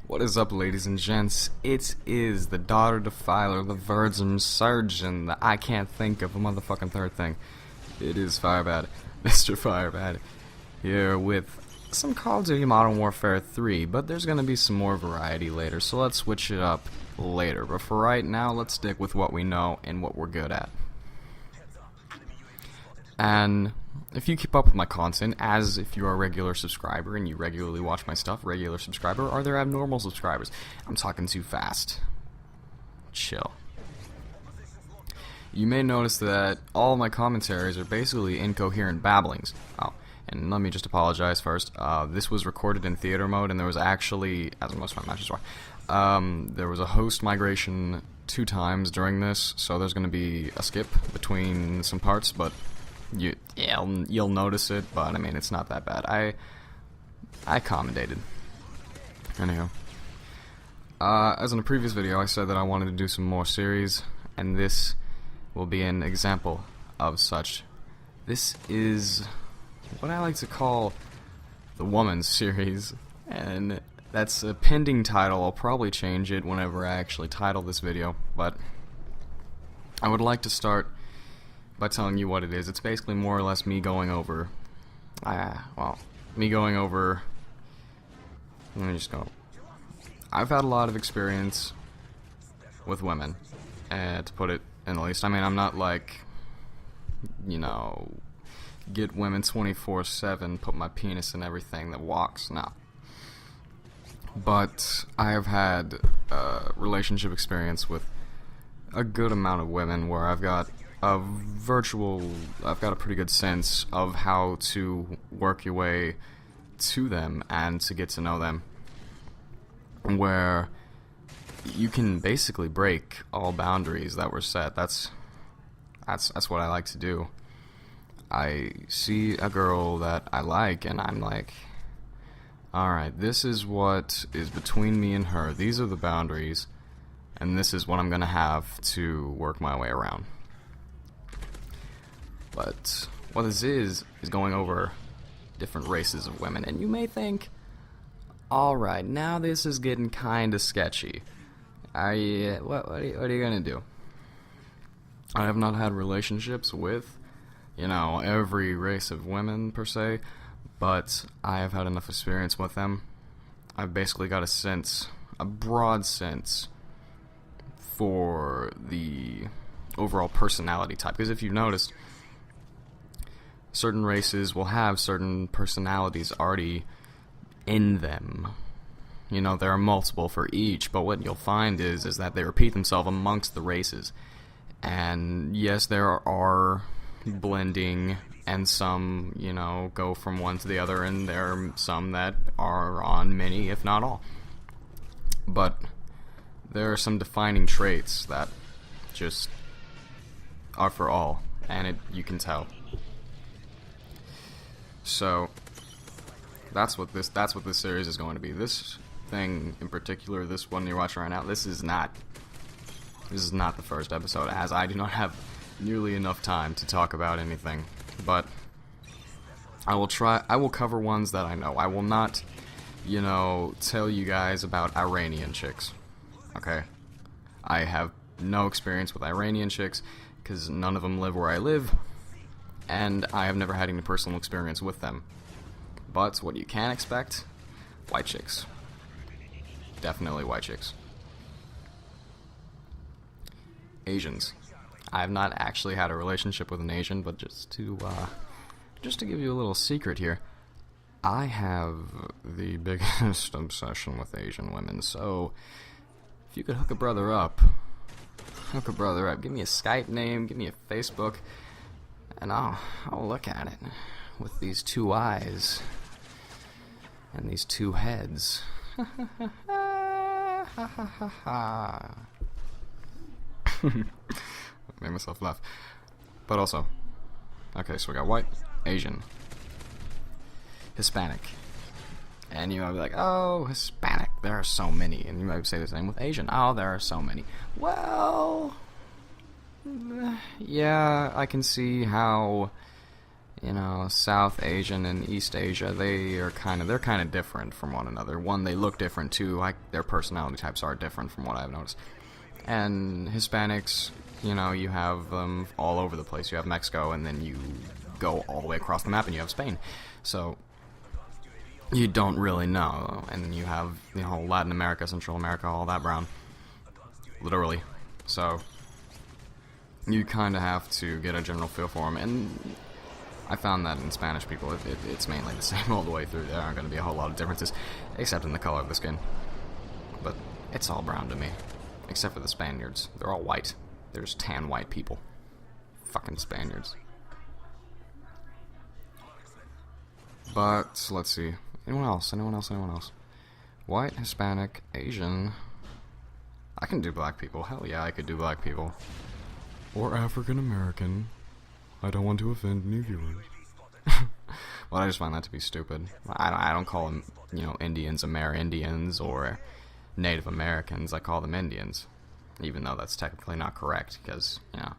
What is up, ladies and gents? It is the Daughter Defiler, the Virgin Surgeon, the I can't think of a motherfucking third thing. It is Firebad, Mr. Firebad, here with some Call of Duty Modern Warfare 3, but there's gonna be some more variety later, so let's switch it up later. But for right now, let's stick with what we know and what we're good at. And if you keep up with my content, as if you're a regular subscriber and you regularly watch my stuff, regular subscriber, or they're abnormal subscribers. I'm talking too fast. Chill. You may notice that all my commentaries are basically incoherent babblings. Oh, and let me just apologize first. This was recorded in theater mode, and there was actually, as most of my matches are, there was a host migration 2 times during this, so there's going to be a skip between some parts, but you'll notice it, but I mean, it's not that bad. I accommodated. Anyhow, as in a previous video, I said that I wanted to do some more series, and this will be an example of such. This is what I like to call the Woman's series, and that's a pending title. I'll probably change it whenever I actually title this video, but I would like to start by telling you what it is. It's basically more or less me going over, let me just go. I've had a lot of experience with women, to put it in the least. I mean, I'm not like, get women 24/7, put my penis in everything that walks, no. But I have had relationship experience with a good amount of women where I've got a pretty good sense of how to work your way to them and to get to know them, where you can basically break all boundaries that were set. That's what I like to do. I see a girl that I like, and I'm like, alright, this is what is between me and her. These are the boundaries, and this is what I'm gonna have to work my way around. But what this is going over different races of women, and you may think, alright, now this is getting kinda sketchy. What are you gonna do? I have not had relationships with, every race of women, per se, but I have had enough experience with them. I've basically got a broad sense for the overall personality type, because if you've noticed, certain races will have certain personalities already in them. There are multiple for each, but what you'll find is that they repeat themselves amongst the races. And yes, there are blending, and some, go from one to the other, and there are some that are on many, if not all. But there are some defining traits that just are for all, and you can tell. So that's what this series is going to be. This thing in particular, this one you're watching right now, this is not the first episode, as I do not have nearly enough time to talk about anything. But I will cover ones that I know. I will not, tell you guys about Iranian chicks. Okay? I have no experience with Iranian chicks, because none of them live where I live, and I have never had any personal experience with them. But what you can expect, white chicks. Definitely white chicks. Asians. I have not actually had a relationship with an Asian, but just to give you a little secret here, I have the biggest obsession with Asian women, so if you could hook a brother up, give me a Skype name, give me a Facebook, and I'll look at it with these 2 eyes and these 2 heads. Made myself laugh. But also, okay, so we got white, Asian, Hispanic, and you might be like, oh, Hispanic, there are so many, and you might say the same with Asian. Oh, there are so many. Well, yeah, I can see how, you know, South Asian and East Asia, they're kind of different from one another. One, they look different too. Like, their personality types are different from what I've noticed. And Hispanics, you know, you have them all over the place. You have Mexico, and then you go all the way across the map, and you have Spain. So you don't really know. And then you have, you know, Latin America, Central America, all that brown, literally. So you kind of have to get a general feel for them. And I found that in Spanish people, it's mainly the same all the way through. There aren't going to be a whole lot of differences, except in the color of the skin. But it's all brown to me, except for the Spaniards. They're all white. There's tan white people. Fucking Spaniards. But, let's see. Anyone else? Anyone else? Anyone else? White, Hispanic, Asian. I can do black people. Hell yeah, I could do black people. Or African American. I don't want to offend any viewers. Well, I just find that to be stupid. I don't call them, you know, Indians Amerindians or Native Americans. I call them Indians. Even though that's technically not correct, because, you know,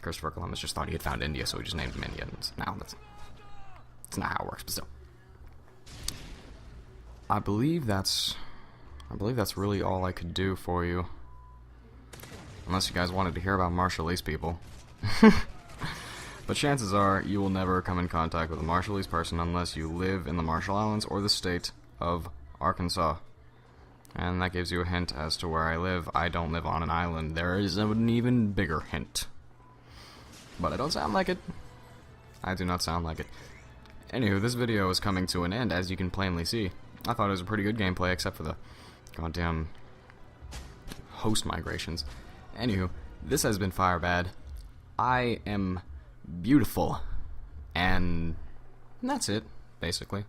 Christopher Columbus just thought he had found India, so he just named them Indians. Now, that's not how it works, but still. I believe that's really all I could do for you. Unless you guys wanted to hear about Marshallese people. But chances are, you will never come in contact with a Marshallese person unless you live in the Marshall Islands or the state of Arkansas. And that gives you a hint as to where I live. I don't live on an island. There is an even bigger hint. But I don't sound like it. I do not sound like it. Anywho, this video is coming to an end, as you can plainly see. I thought it was a pretty good gameplay, except for the goddamn host migrations. Anywho, this has been Firebad. I am beautiful. And that's it, basically.